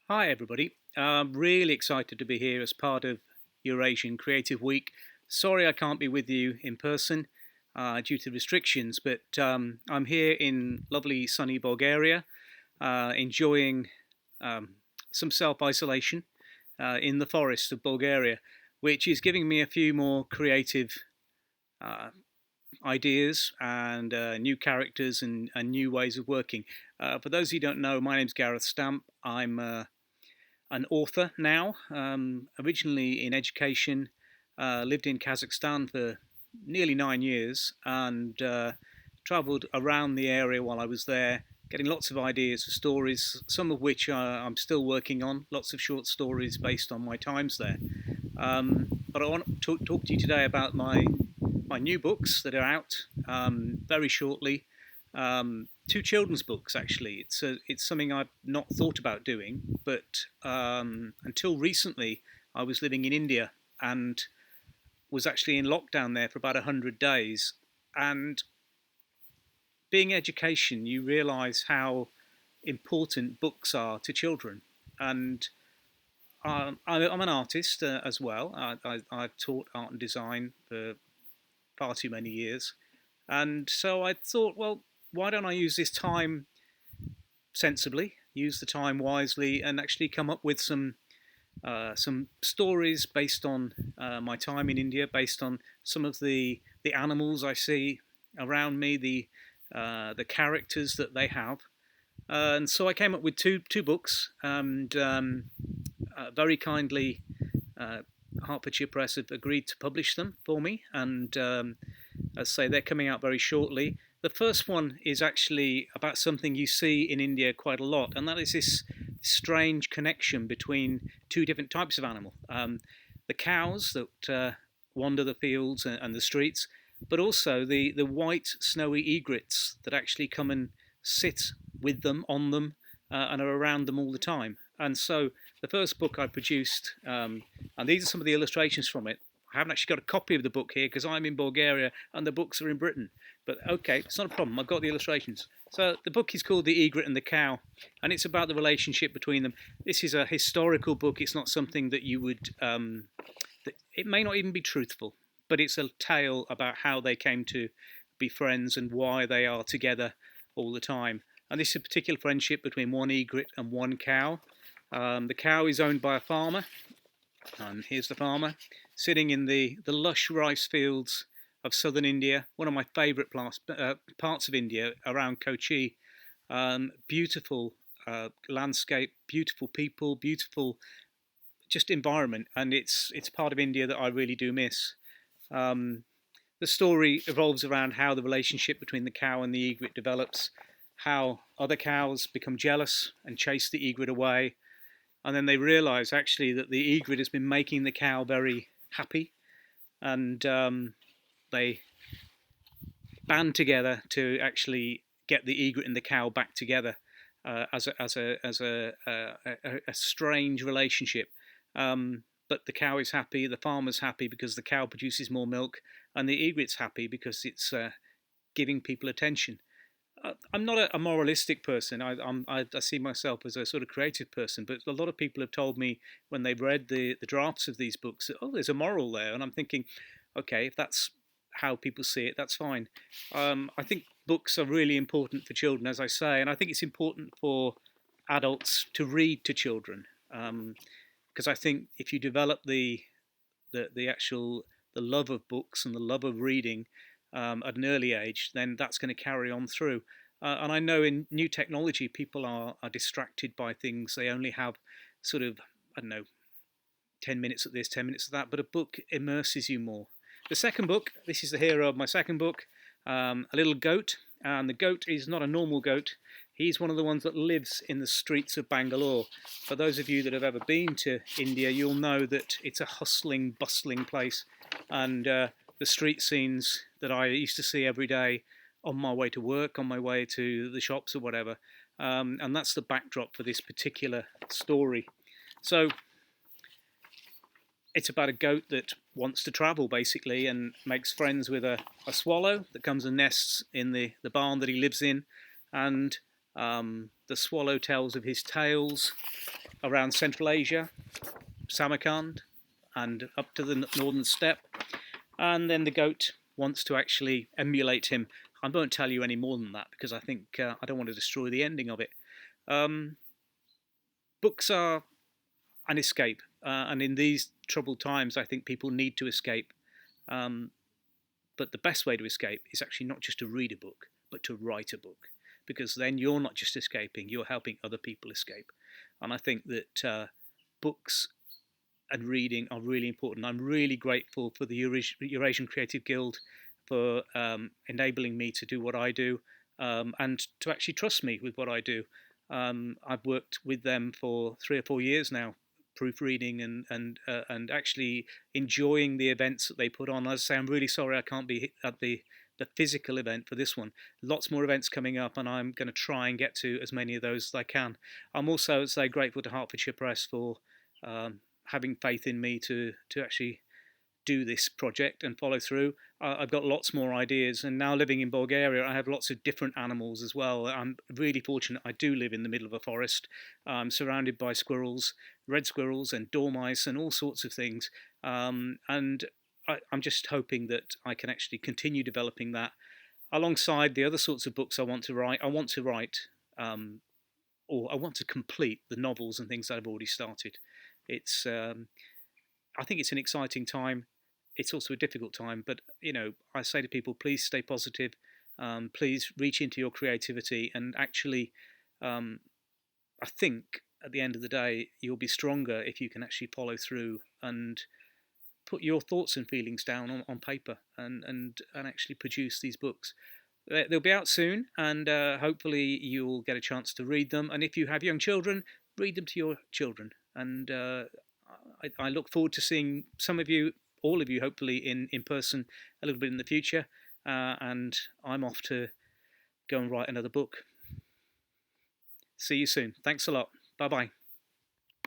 Hi everybody. I'm really excited to be here as part of Eurasian Creative Week. Sorry I can't be with you in person due to restrictions, but I'm here in lovely sunny Bulgaria, enjoying some self-isolation in the forest of Bulgaria, which is giving me a few more creative uh, ideas and new characters and new ways of working. For those who don't know, my name's Gareth Stamp. I'm an author now, originally in education, lived in Kazakhstan for nearly 9 years and travelled around the area while I was there, getting lots of ideas for stories, some of which I'm still working on, lots of short stories based on my times there. But I want to talk to you today about my new books that are out very shortly. Two children's books, actually. It's something I've not thought about doing, but until recently, I was living in India and was actually in lockdown there for about 100 days. And being education, you realise how important books are to children. And I'm an artist as well. I've taught art and design for far too many years. And so I thought, well, why don't I use this time sensibly, use the time wisely, and actually come up with some stories based on my time in India, based on some of the animals I see around me, the characters that they have. And so I came up with two books, and very kindly, Hertfordshire Press have agreed to publish them for me, and as I say, they're coming out very shortly. The first one is actually about something you see in India quite a lot, and that is this strange connection between two different types of animal. The cows that wander the fields and the streets, but also the white snowy egrets that actually come and sit with them, on them, and are around them all the time. And so the first book I produced, and these are some of the illustrations from it. I haven't actually got a copy of the book here because I'm in Bulgaria and the books are in Britain. But okay, it's not a problem. I've got the illustrations. So the book is called The Egret and the Cow, and it's about the relationship between them. This is a historical book. It's not something that you would. It may not even be truthful, but it's a tale about how they came to be friends and why they are together all the time. And this is a particular friendship between one egret and one cow. The cow is owned by a farmer, and here's the farmer sitting in the lush rice fields of southern India, one of my favourite parts of India, around Kochi. Beautiful landscape, beautiful people, beautiful just environment, and it's part of India that I really do miss. Um, the story evolves around how the relationship between the cow and the egret develops, how other cows become jealous and chase the egret away, and then they realise actually that the egret has been making the cow very happy, and they band together to actually get the egret and the cow back together as a strange relationship. But the cow is happy, the farmer's happy because the cow produces more milk, and the egret's happy because it's giving people attention. I'm not a moralistic person. I see myself as a sort of creative person, but a lot of people have told me when they've read the drafts of these books that, oh, there's a moral there. And I'm thinking, okay, if that's how people see it, that's fine. I think books are really important for children, as I say, and I think it's important for adults to read to children, because I think if you develop the actual the love of books and the love of reading at an early age, then that's going to carry on through. And I know in new technology, people are distracted by things. They only have sort of, I don't know, 10 minutes of this, 10 minutes of that, but a book immerses you more. The second book, this is the hero of my second book, a little goat, and the goat is not a normal goat. He's one of the ones that lives in the streets of Bangalore. For those of you that have ever been to India, you'll know that it's a hustling, bustling place, and the street scenes that I used to see every day on my way to work, on my way to the shops or whatever, and that's the backdrop for this particular story. So it's about a goat that wants to travel, basically, and makes friends with a swallow that comes and nests in the barn that he lives in. And the swallow tells of his tales around Central Asia, Samarkand, and up to the northern steppe. And then the goat wants to actually emulate him. I won't tell you any more than that because I think I don't want to destroy the ending of it. Books are an escape, and in these troubled times, I think people need to escape. But the best way to escape is actually not just to read a book, but to write a book, because then you're not just escaping, you're helping other people escape. And I think that books and reading are really important. I'm really grateful for the Eurasian Creative Guild for enabling me to do what I do, and to actually trust me with what I do. I've worked with them for 3 or 4 years now, proofreading and actually enjoying the events that they put on. As I say, I'm really sorry I can't be at the physical event for this one. Lots more events coming up, and I'm going to try and get to as many of those as I can. I'm also, as I say, grateful to Hertfordshire Press for having faith in me to actually do this project and follow through. I've got lots more ideas, and now living in Bulgaria, I have lots of different animals as well. I'm really fortunate. I do live in the middle of a forest. I'm surrounded by squirrels, red squirrels and dormice and all sorts of things. And I'm just hoping that I can actually continue developing that alongside the other sorts of books I want to write. I want to write, or I want to complete the novels and things that I've already started. It's, I think it's an exciting time. It's also a difficult time, but I say to people, please stay positive. Please reach into your creativity, and actually, I think at the end of the day, you'll be stronger if you can actually follow through and put your thoughts and feelings down on paper and actually produce these books. They'll be out soon, and hopefully you'll get a chance to read them. And if you have young children, read them to your children. And I look forward to seeing some of you, all of you, hopefully in person a little bit in the future. And I'm off to go and write another book. See you soon. Thanks a lot. Bye-bye.